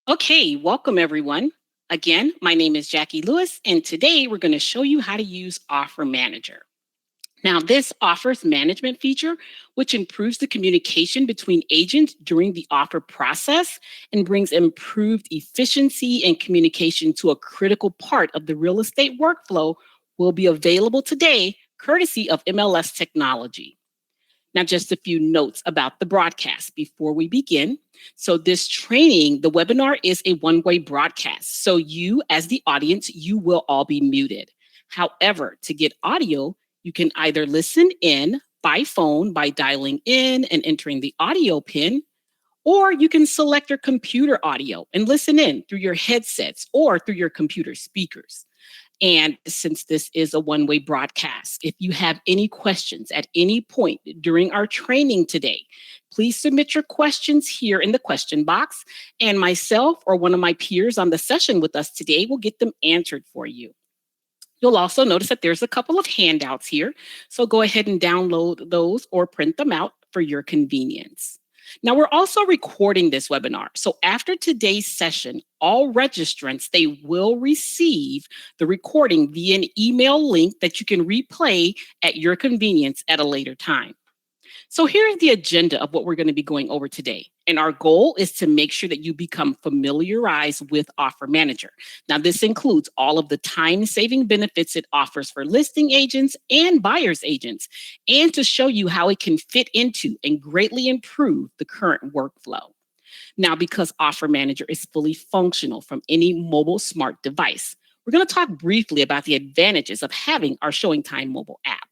Okay, welcome everyone. Again, my name is Jackie Lewis, and today we're going to show you how to use Offer Manager. Now, this offers management feature, which improves the communication between agents during the offer process and brings improved efficiency and communication to a critical part of the real estate workflow, will be available today, courtesy of MLS technology. Now, just a few notes about the broadcast before we begin. So, this training, the webinar is a one-way broadcast. So, you as the audience, you will all be muted. However, to get audio, you can either listen in by phone by dialing in and entering the audio pin, or you can select your computer audio and listen in through your headsets or through your computer speakers. And since this is a one-way broadcast, if you have any questions at any point during our training today, please submit your questions here in the question box, and myself or one of my peers on the session with us today will get them answered for you. You'll also notice that there's a couple of handouts here, so go ahead and download those or print them out for your convenience. Now, we're also recording this webinar. So after today's session, all registrants, they will receive the recording via an email link that you can replay at your convenience at a later time. So here's the agenda of what we're going to be going over today. And our goal is to make sure that you become familiarized with Offer Manager. Now, this includes all of the time-saving benefits it offers for listing agents and buyer's agents, and to show you how it can fit into and greatly improve the current workflow. Now, because Offer Manager is fully functional from any mobile smart device, we're going to talk briefly about the advantages of having our ShowingTime mobile app.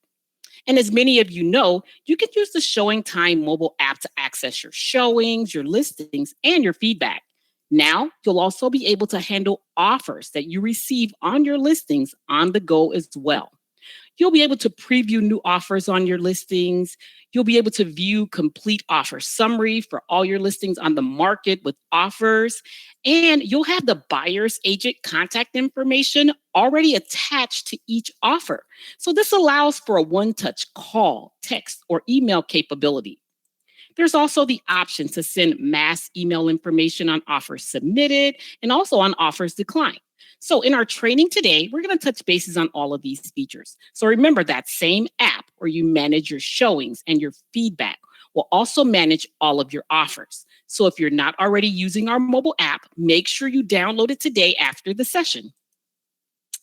And as many of you know, you can use the ShowingTime mobile app to access your showings, your listings, and your feedback. Now, you'll also be able to handle offers that you receive on your listings on the go as well. You'll be able to preview new offers on your listings. You'll be able to view complete offer summary for all your listings on the market with offers. And you'll have the buyer's agent contact information already attached to each offer. So this allows for a one-touch call, text, or email capability. There's also the option to send mass email information on offers submitted and also on offers declined. So in our training today, we're going to touch bases on all of these features. So remember, that same app where you manage your showings and your feedback will also manage all of your offers. So if you're not already using our mobile app, make sure you download it today after the session.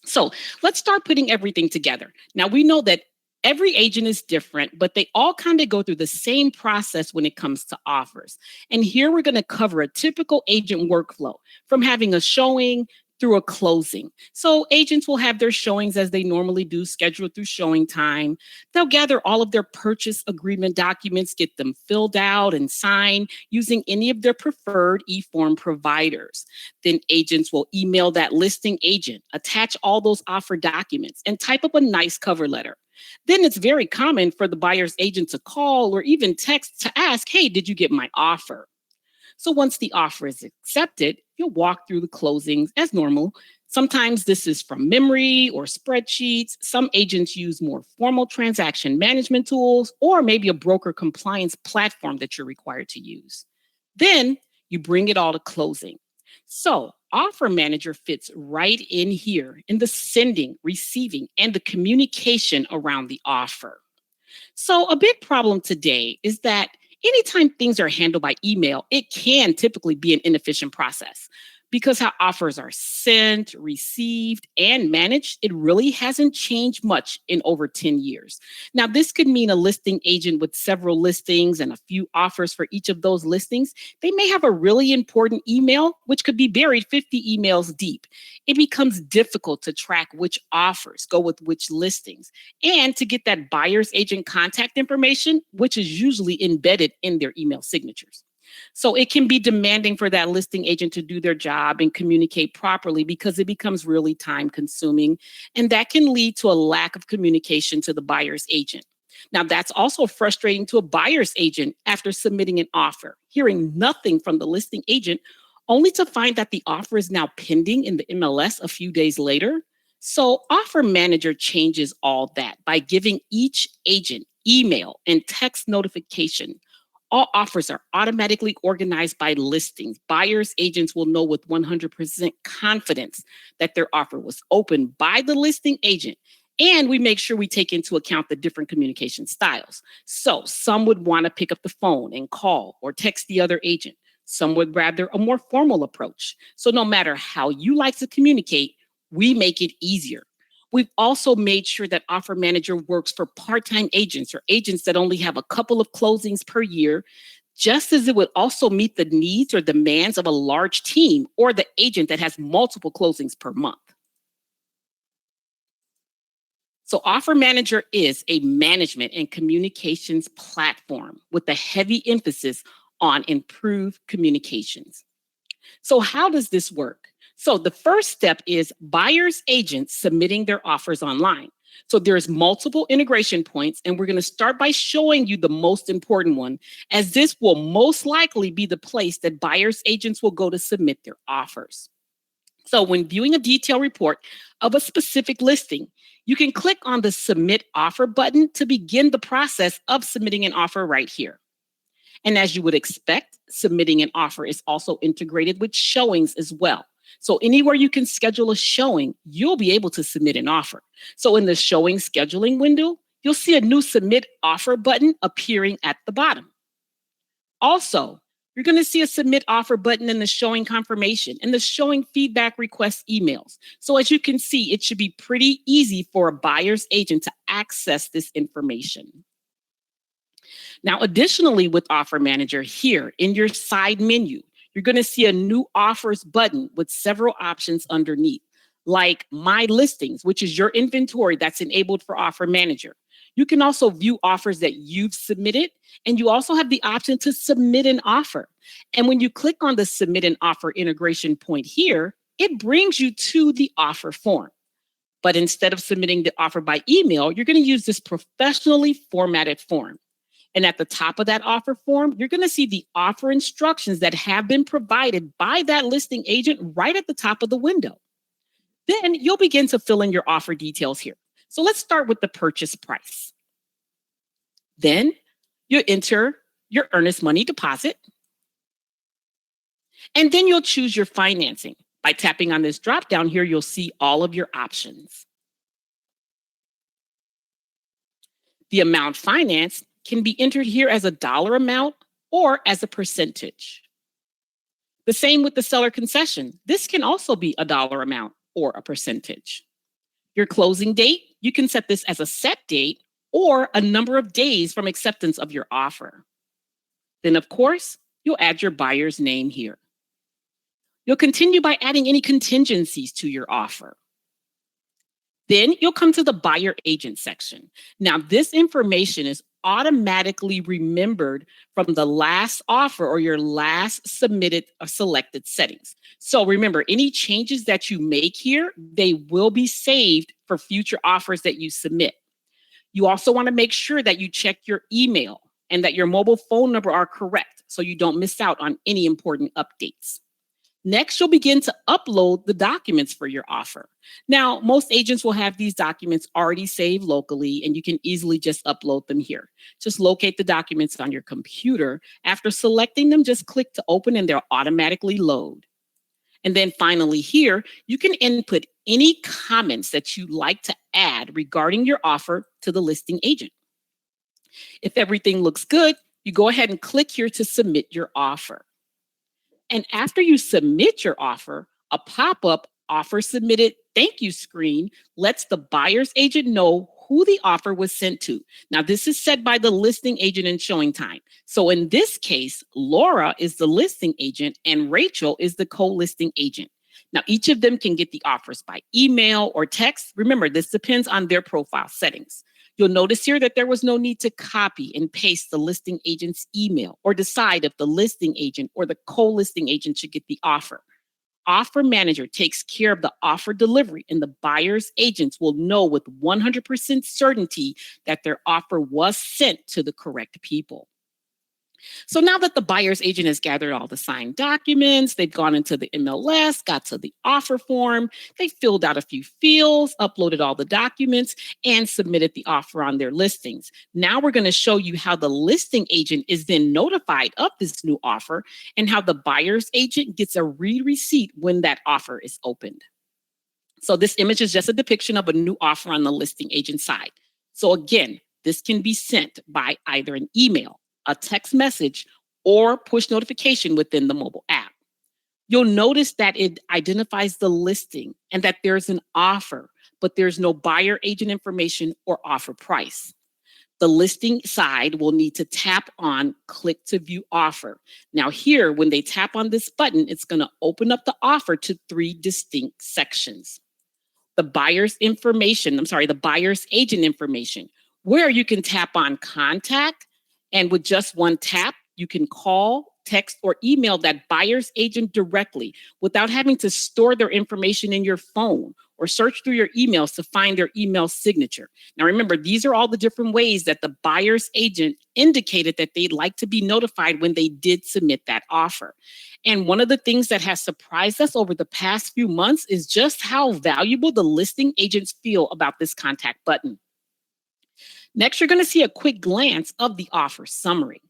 So let's start putting everything together. Now, we know that every agent is different, but they all kind of go through the same process when it comes to offers. And here we're going to cover a typical agent workflow, from having a showing through a closing. So agents will have their showings as they normally do, scheduled through ShowingTime. They'll gather all of their purchase agreement documents, get them filled out and signed using any of their preferred e-form providers. Then agents will email that listing agent, attach all those offer documents, and type up a nice cover letter. Then it's very common for the buyer's agent to call or even text to ask, hey, did you get my offer? So once the offer is accepted, you'll walk through the closings as normal. Sometimes this is from memory or spreadsheets. Some agents use more formal transaction management tools, or maybe a broker compliance platform that you're required to use. Then you bring it all to closing. So Offer Manager fits right in here in the sending, receiving, and the communication around the offer. So a big problem today is that anytime things are handled by email, it can typically be an inefficient process, because how offers are sent, received, and managed, it really hasn't changed much in over 10 years. Now, this could mean a listing agent with several listings and a few offers for each of those listings. They may have a really important email, which could be buried 50 emails deep. It becomes difficult to track which offers go with which listings, and to get that buyer's agent contact information, which is usually embedded in their email signatures. So it can be demanding for that listing agent to do their job and communicate properly, because it becomes really time consuming. And that can lead to a lack of communication to the buyer's agent. Now, that's also frustrating to a buyer's agent after submitting an offer, hearing nothing from the listing agent, only to find that the offer is now pending in the MLS a few days later. So Offer Manager changes all that by giving each agent email and text notification All offers are automatically organized by listings. Buyers agents will know with 100% confidence that their offer was opened by the listing agent. And we make sure we take into account the different communication styles. So some would want to pick up the phone and call or text the other agent. Some would rather a more formal approach. So no matter how you like to communicate, we make it easier. We've also made sure that Offer Manager works for part-time agents or agents that only have a couple of closings per year, just as it would also meet the needs or demands of a large team or the agent that has multiple closings per month. So, Offer Manager is a management and communications platform with a heavy emphasis on improved communications. So, how does this work? So, the first step is buyers agents submitting their offers online. So, there's multiple integration points, and we're going to start by showing you the most important one, as this will most likely be the place that buyers agents will go to submit their offers. So, when viewing a detailed report of a specific listing, you can click on the Submit Offer button to begin the process of submitting an offer right here. And as you would expect, submitting an offer is also integrated with showings as well. So anywhere you can schedule a showing, you'll be able to submit an offer. So in the showing scheduling window, you'll see a new Submit Offer button appearing at the bottom. Also, you're going to see a Submit Offer button in the showing confirmation and the showing feedback request emails. So as you can see, it should be pretty easy for a buyer's agent to access this information. Now, additionally, with Offer Manager here in your side menu, you're going to see a new offers button with several options underneath, like My Listings, which is your inventory that's enabled for Offer Manager. You can also view offers that you've submitted, and you also have the option to submit an offer. And when you click on the Submit an Offer integration point here, it brings you to the offer form. But instead of submitting the offer by email, you're going to use this professionally formatted form. And at the top of that offer form, you're going to see the offer instructions that have been provided by that listing agent right at the top of the window. Then you'll begin to fill in your offer details here. So let's start with the purchase price. Then you enter your earnest money deposit. And then you'll choose your financing. By tapping on this drop down here, you'll see all of your options. The amount financed can be entered here as a dollar amount or as a percentage. The same with the seller concession. This can also be a dollar amount or a percentage. Your closing date, you can set this as a set date or a number of days from acceptance of your offer. Then, of course, you'll add your buyer's name here. You'll continue by adding any contingencies to your offer. Then you'll come to the buyer agent section. Now, this information is automatically remembered from the last offer or your last submitted or selected settings. So remember, any changes that you make here, they will be saved for future offers that you submit. You also want to make sure that you check your email and that your mobile phone number are correct so you don't miss out on any important updates. Next, you'll begin to upload the documents for your offer. Now, most agents will have these documents already saved locally, and you can easily just upload them here. Just locate the documents on your computer. After selecting them, just click to open and they'll automatically load. And then finally here, you can input any comments that you'd like to add regarding your offer to the listing agent. If everything looks good, you go ahead and click here to submit your offer. And after you submit your offer, a pop-up offer submitted thank you screen lets the buyer's agent know who the offer was sent to. Now, this is set by the listing agent in ShowingTime. So in this case, Laura is the listing agent and Rachel is the co-listing agent. Now, each of them can get the offers by email or text. Remember, this depends on their profile settings. You'll notice here that there was no need to copy and paste the listing agent's email or decide if the listing agent or the co-listing agent should get the offer. Offer Manager takes care of the offer delivery, and the buyer's agents will know with 100% certainty that their offer was sent to the correct people. So now that the buyer's agent has gathered all the signed documents, they've gone into the MLS, got to the offer form, they filled out a few fields, uploaded all the documents, and submitted the offer on their listings. Now we're going to show you how the listing agent is then notified of this new offer and how the buyer's agent gets a read receipt when that offer is opened. So this image is just a depiction of a new offer on the listing agent side. So again, this can be sent by either an email, a text message, or push notification within the mobile app. You'll notice that it identifies the listing and that there's an offer, but there's no buyer agent information or offer price. The listing side will need to tap on click to view offer. Now here, when they tap on this button, it's going to open up the offer to 3 distinct sections. The buyer's information, the buyer's agent information, where you can tap on contact. And with just one tap, you can call, text, or email that buyer's agent directly without having to store their information in your phone or search through your emails to find their email signature. Now, remember, these are all the different ways that the buyer's agent indicated that they'd like to be notified when they did submit that offer. And one of the things that has surprised us over the past few months is just how valuable the listing agents feel about this contact button. Next, you're going to see a quick glance of the offer summary.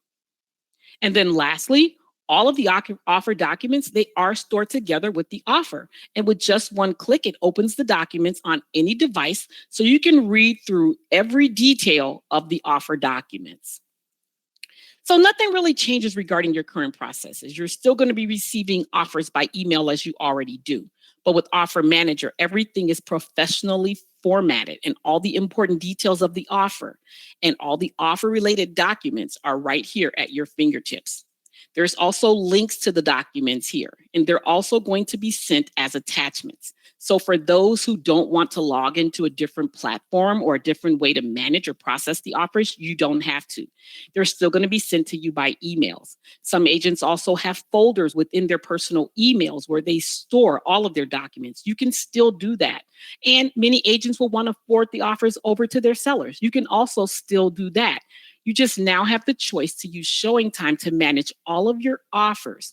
And then lastly, all of the offer documents, they are stored together with the offer. And with just one click, it opens the documents on any device so you can read through every detail of the offer documents. So nothing really changes regarding your current processes. You're still going to be receiving offers by email as you already do. But with Offer Manager, everything is professionally formatted and all the important details of the offer and all the offer related documents are right here at your fingertips. There's also links to the documents here, and they're also going to be sent as attachments. So for those who don't want to log into a different platform or a different way to manage or process the offers, you don't have to. They're still going to be sent to you by emails. Some agents also have folders within their personal emails where they store all of their documents. You can still do that. And many agents will want to forward the offers over to their sellers. You can also still do that. You just now have the choice to use ShowingTime to manage all of your offers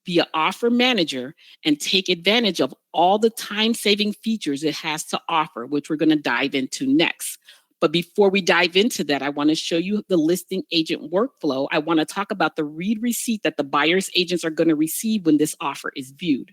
via Offer Manager and take advantage of all the time-saving features it has to offer, which we're going to dive into next. But before we dive into that, I want to show you the listing agent workflow. I want to talk about the read receipt that the buyer's agents are going to receive when this offer is viewed.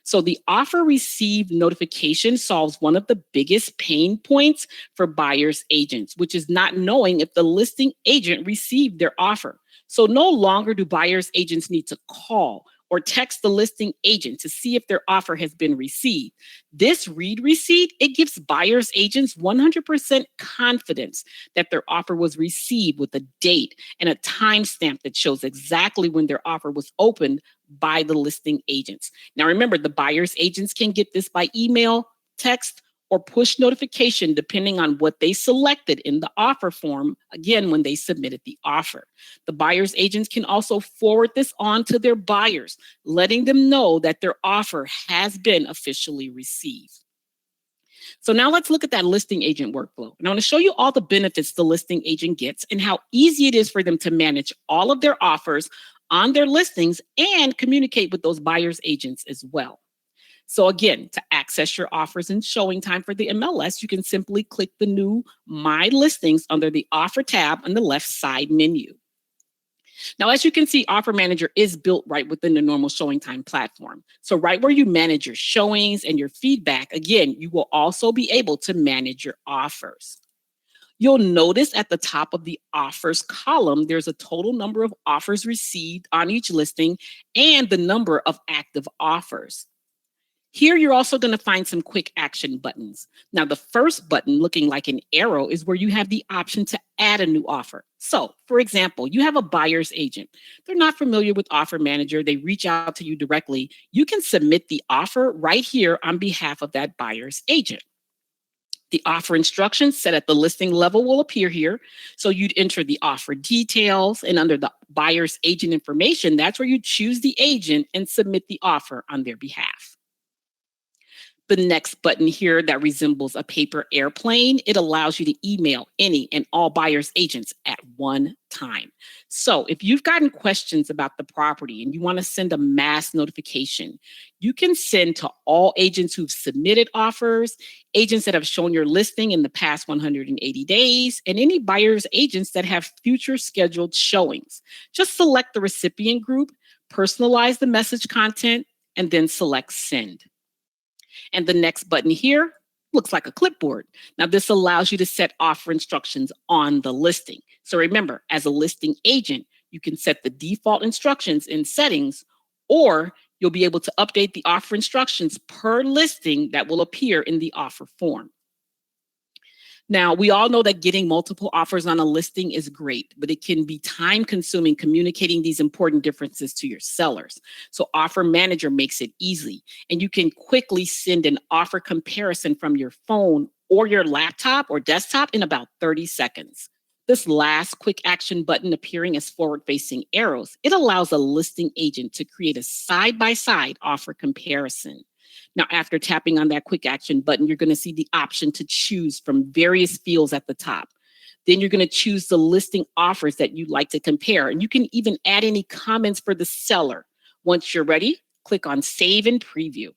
So the offer received notification solves one of the biggest pain points for buyer's agents, which is not knowing if the listing agent received their offer. So no longer do buyer's agents need to call or text the listing agent to see if their offer has been received. This read receipt, it gives buyer's agents 100% confidence that their offer was received with a date and a timestamp that shows exactly when their offer was opened by the listing agents. Now remember, the buyer's agents can get this by email, text, or push notification depending on what they selected in the offer form, again, when they submitted the offer. The buyer's agents can also forward this on to their buyers, letting them know that their offer has been officially received. So now let's look at that listing agent workflow. And I want to show you all the benefits the listing agent gets and how easy it is for them to manage all of their offers on their listings and communicate with those buyer's agents as well. So again, to access your offers in ShowingTime for the MLS, you can simply click the new My Listings under the Offer tab on the left side menu. Now, as you can see, Offer Manager is built right within the normal ShowingTime platform. So right where you manage your showings and your feedback, again, you will also be able to manage your offers. You'll notice at the top of the offers column, there's a total number of offers received on each listing and the number of active offers. Here, you're also going to find some quick action buttons. Now, the first button looking like an arrow is where you have the option to add a new offer. So, for example, you have a buyer's agent. They're not familiar with Offer Manager. They reach out to you directly. You can submit the offer right here on behalf of that buyer's agent. The offer instructions set at the listing level will appear here. So you'd enter the offer details, and under the buyer's agent information, that's where you choose the agent and submit the offer on their behalf. The next button here that resembles a paper airplane, it allows you to email any and all buyer's agents at one time. So if you've gotten questions about the property and you want to send a mass notification, you can send to all agents who've submitted offers, agents that have shown your listing in the past 180 days, and any buyer's agents that have future scheduled showings. Just select the recipient group, personalize the message content, and then select send. And the next button here looks like a clipboard. Now, this allows you to set offer instructions on the listing. So remember, as a listing agent, you can set the default instructions in settings, or you'll be able to update the offer instructions per listing that will appear in the offer form. Now, we all know that getting multiple offers on a listing is great, but it can be time consuming communicating these important differences to your sellers. So Offer Manager makes it easy, and you can quickly send an offer comparison from your phone or your laptop or desktop in about 30 seconds. This last quick action button appearing as forward-facing arrows, it allows a listing agent to create a side-by-side offer comparison. Now, after tapping on that quick action button, you're going to see the option to choose from various fields at the top. Then you're going to choose the listing offers that you'd like to compare. And you can even add any comments for the seller. Once you're ready, click on Save and Preview.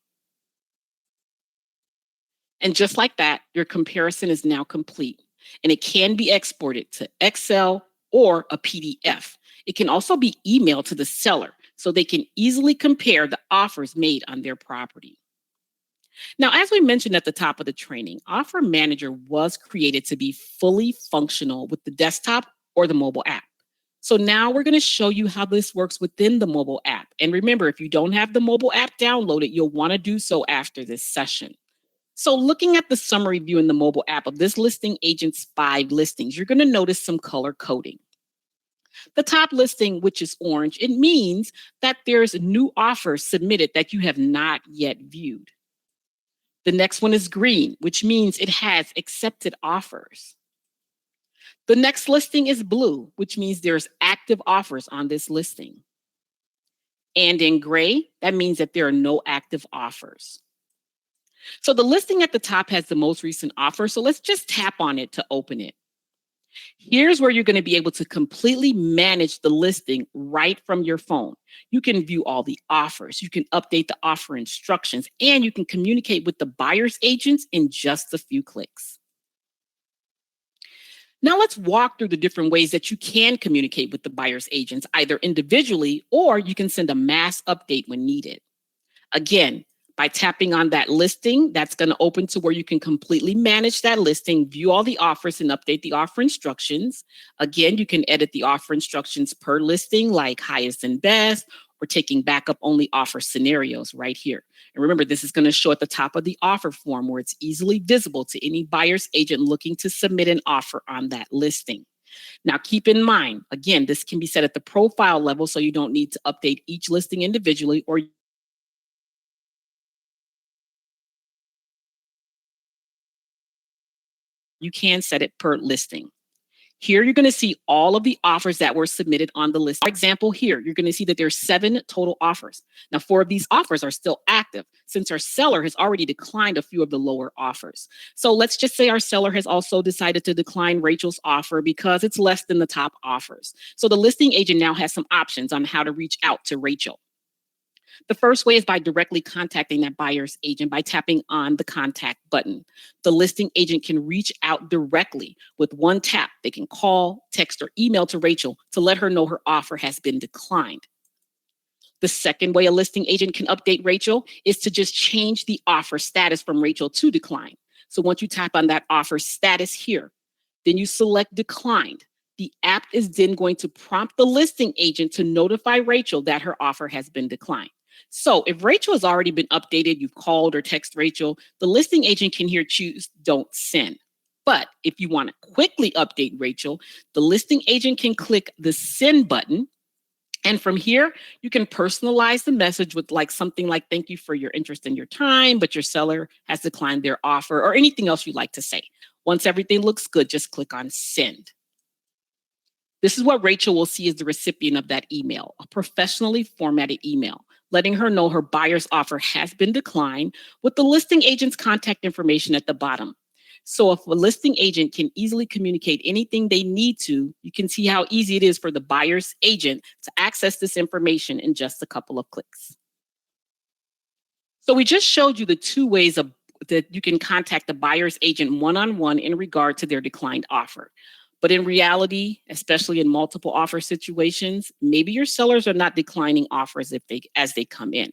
And just like that, your comparison is now complete. And it can be exported to Excel or a PDF. It can also be emailed to the seller so they can easily compare the offers made on their property. Now, as we mentioned at the top of the training, Offer Manager was created to be fully functional with the desktop or the mobile app. So now we're going to show you how this works within the mobile app. And remember, if you don't have the mobile app downloaded, you'll want to do so after this session. So looking at the summary view in the mobile app of this listing agent's 5 listings, you're going to notice some color coding. The top listing, which is orange, it means that there's new offers submitted that you have not yet viewed. The next one is green, which means it has accepted offers. The next listing is blue, which means there's active offers on this listing. And in gray, that means that there are no active offers. So the listing at the top has the most recent offer. So let's just tap on it to open it. Here's where you're going to be able to completely manage the listing right from your phone. You can view all the offers, you can update the offer instructions, and you can communicate with the buyer's agents in just a few clicks. Now let's walk through the different ways that you can communicate with the buyer's agents, either individually or you can send a mass update when needed. Again, by tapping on that listing, that's going to open to where you can completely manage that listing, view all the offers, and update the offer instructions. Again, you can edit the offer instructions per listing, like highest and best, or taking backup only offer scenarios right here. And remember, this is going to show at the top of the offer form where it's easily visible to any buyer's agent looking to submit an offer on that listing. Now, keep in mind, again, this can be set at the profile level, so you don't need to update each listing individually, or you can set it per listing. Here, you're going to see all of the offers that were submitted on the list. For example, here, you're going to see that there's 7 total offers. Now, 4 of these offers are still active since our seller has already declined a few of the lower offers. So let's just say our seller has also decided to decline Rachel's offer because it's less than the top offers. So the listing agent now has some options on how to reach out to Rachel. The first way is by directly contacting that buyer's agent by tapping on the contact button. The listing agent can reach out directly with one tap. They can call, text, or email to Rachel to let her know her offer has been declined. The second way a listing agent can update Rachel is to just change the offer status from Rachel to decline. So once you tap on that offer status here, then you select declined. The app is then going to prompt the listing agent to notify Rachel that her offer has been declined. So if Rachel has already been updated, you've called or text Rachel, the listing agent can here choose don't send. But if you want to quickly update Rachel, the listing agent can click the send button. And from here, you can personalize the message with something like, thank you for your interest and your time, but your seller has declined their offer, or anything else you'd like to say. Once everything looks good, just click on send. This is what Rachel will see as the recipient of that email, a professionally formatted email. letting her know her buyer's offer has been declined with the listing agent's contact information at the bottom. So if a listing agent can easily communicate anything they need to, you can see how easy it is for the buyer's agent to access this information in just a couple of clicks. So we just showed you the two ways that you can contact the buyer's agent one-on-one in regard to their declined offer. But in reality, especially in multiple offer situations, maybe your sellers are not declining offers as they come in.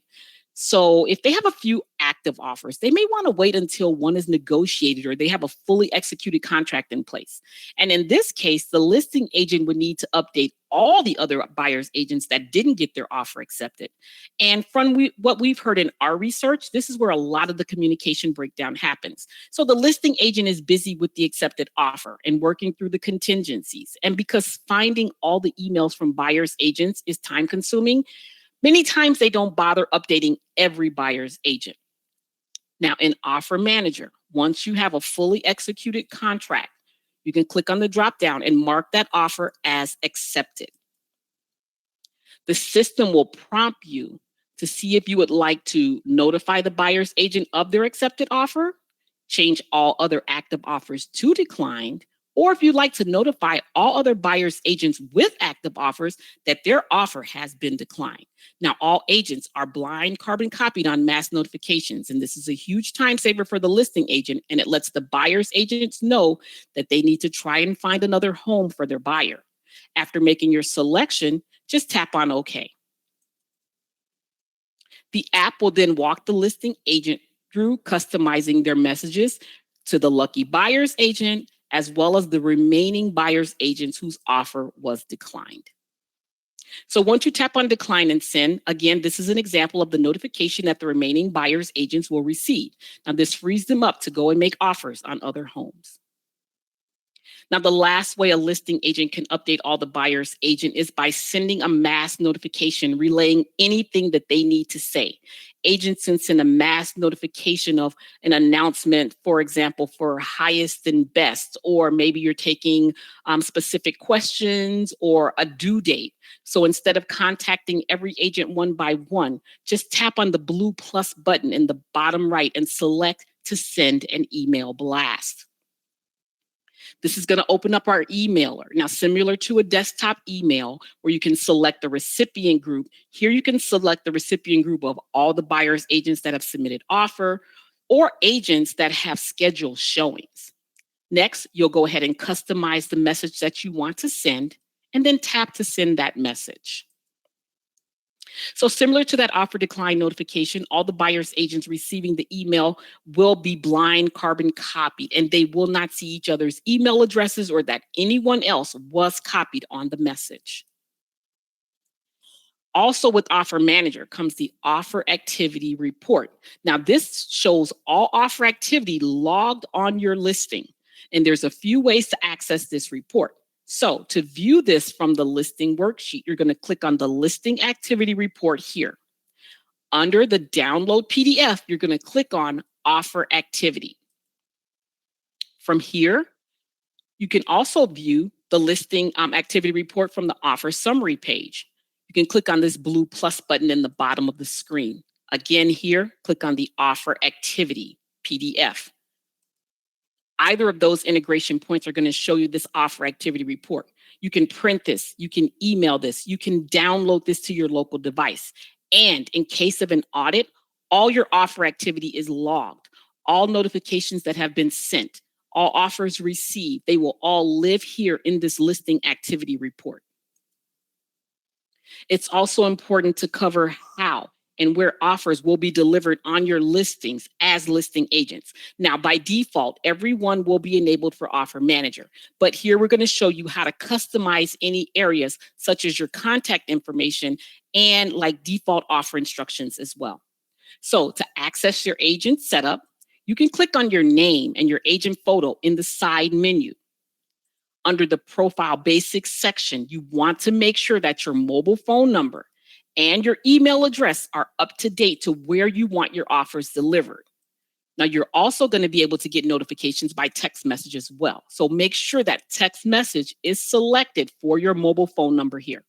So if they have a few active offers, they may want to wait until one is negotiated or they have a fully executed contract in place. And in this case, the listing agent would need to update all the other buyer's agents that didn't get their offer accepted. And from what we've heard in our research, this is where a lot of the communication breakdown happens. So the listing agent is busy with the accepted offer and working through the contingencies. And because finding all the emails from buyer's agents is time consuming, many times they don't bother updating every buyer's agent. Now, in Offer Manager, once you have a fully executed contract, you can click on the drop down and mark that offer as accepted. The system will prompt you to see if you would like to notify the buyer's agent of their accepted offer, change all other active offers to declined, or if you'd like to notify all other buyer's agents with active offers that their offer has been declined. Now, all agents are blind carbon copied on mass notifications, and this is a huge time saver for the listing agent, and it lets the buyer's agents know that they need to try and find another home for their buyer. After making your selection, just tap on OK. The app will then walk the listing agent through customizing their messages to the lucky buyer's agent, as well as the remaining buyer's agents whose offer was declined. So once you tap on decline and send, again, this is an example of the notification that the remaining buyer's agents will receive. Now, this frees them up to go and make offers on other homes. Now, the last way a listing agent can update all the buyer's agent is by sending a mass notification relaying anything that they need to say. Agents can send a mass notification of an announcement, for example, for highest and best, or maybe you're taking specific questions or a due date. So instead of contacting every agent one by one, just tap on the blue plus button in the bottom right and select to send an email blast. This is going to open up our emailer. Now, similar to a desktop email where you can select the recipient group, here you can select the recipient group of all the buyer's agents that have submitted offer or agents that have scheduled showings. Next, you'll go ahead and customize the message that you want to send and then tap to send that message. So similar to that offer decline notification, all the buyer's agents receiving the email will be blind carbon copied, and they will not see each other's email addresses or that anyone else was copied on the message. Also with Offer Manager comes the Offer Activity Report. Now this shows all offer activity logged on your listing, and there's a few ways to access this report. So to view this from the listing worksheet, you're going to click on the listing activity report here. Under the download PDF, you're going to click on offer activity. From here, you can also view the listing activity report from the offer summary page. You can click on this blue plus button in the bottom of the screen. Again, here, click on the offer activity PDF. Either of those integration points are going to show you this offer activity report. You can print this, you can email this, you can download this to your local device. And in case of an audit, all your offer activity is logged. All notifications that have been sent, all offers received, they will all live here in this listing activity report. It's also important to cover how and where offers will be delivered on your listings as listing agents. Now, by default, everyone will be enabled for Offer Manager, but here we're going to show you how to customize any areas such as your contact information and like default offer instructions as well. So to access your agent setup, you can click on your name and your agent photo in the side menu. Under the Profile Basics section, you want to make sure that your mobile phone number and your email address are up to date to where you want your offers delivered. Now, you're also going to be able to get notifications by text message as well. So make sure that text message is selected for your mobile phone number here.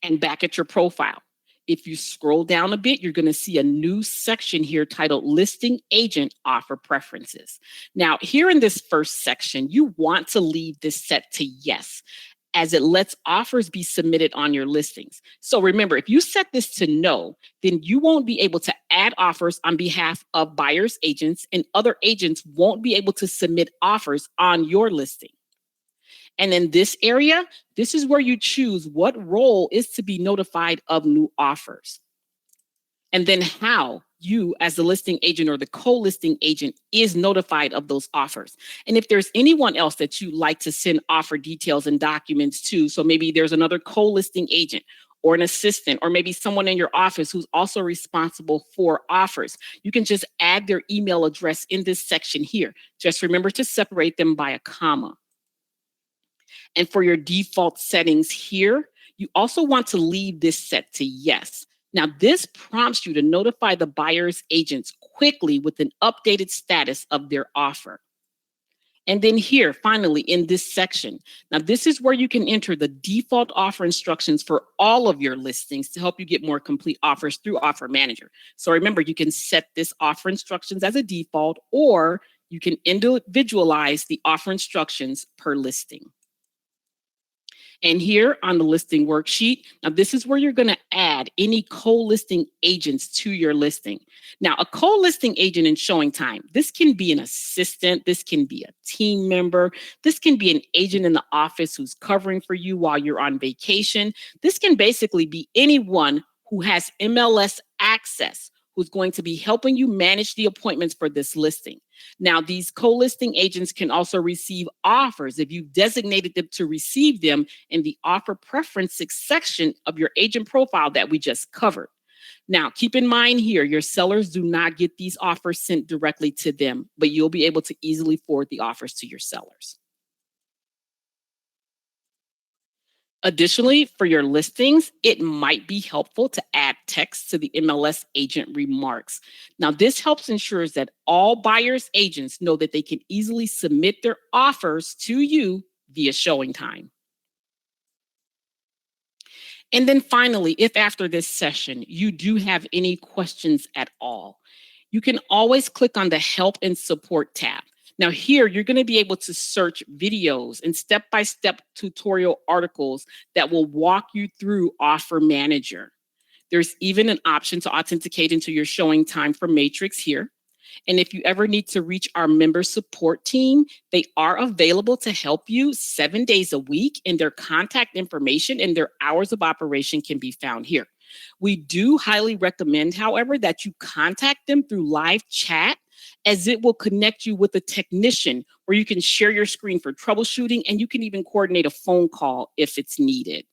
And back at your profile, If you scroll down a bit, you're going to see a new section here titled Listing Agent Offer Preferences. Now, here in this first section, you want to leave this set to yes, as it lets offers be submitted on your listings. So remember, if you set this to no, then you won't be able to add offers on behalf of buyers agents, and other agents won't be able to submit offers on your listing. And in this area, this is where you choose what role is to be notified of new offers. And then how you, as the listing agent or the co-listing agent, is notified of those offers. And if there's anyone else that you like to send offer details and documents to, so maybe there's another co-listing agent or an assistant, or maybe someone in your office who's also responsible for offers, you can just add their email address in this section here. Just remember to separate them by a comma. And for your default settings here, you also want to leave this set to yes. Now, this prompts you to notify the buyer's agents quickly with an updated status of their offer. And then here, finally, in this section, now this is where you can enter the default offer instructions for all of your listings to help you get more complete offers through Offer Manager. So remember, you can set this offer instructions as a default, or you can individualize the offer instructions per listing. And here on the listing worksheet, now this is where you're going to add any co-listing agents to your listing. Now, a co-listing agent in ShowingTime, this can be an assistant, this can be a team member, this can be an agent in the office who's covering for you while you're on vacation. This can basically be anyone who has MLS access, who's going to be helping you manage the appointments for this listing. Now, these co-listing agents can also receive offers if you've designated them to receive them in the offer preferences section of your agent profile that we just covered. Now, keep in mind here, your sellers do not get these offers sent directly to them, but you'll be able to easily forward the offers to your sellers. Additionally, for your listings, it might be helpful to add text to the MLS agent remarks. Now, this helps ensures that all buyers agents know that they can easily submit their offers to you via ShowingTime. And then finally, if after this session you do have any questions at all, you can always click on the Help and Support tab. Now here, you're going to be able to search videos and step-by-step tutorial articles that will walk you through Offer Manager. There's even an option to authenticate into your ShowingTime for Matrix here. And if you ever need to reach our member support team, they are available to help you 7 days a week, and their contact information and their hours of operation can be found here. We do highly recommend, however, that you contact them through live chat, as it will connect you with a technician where you can share your screen for troubleshooting, and you can even coordinate a phone call if it's needed.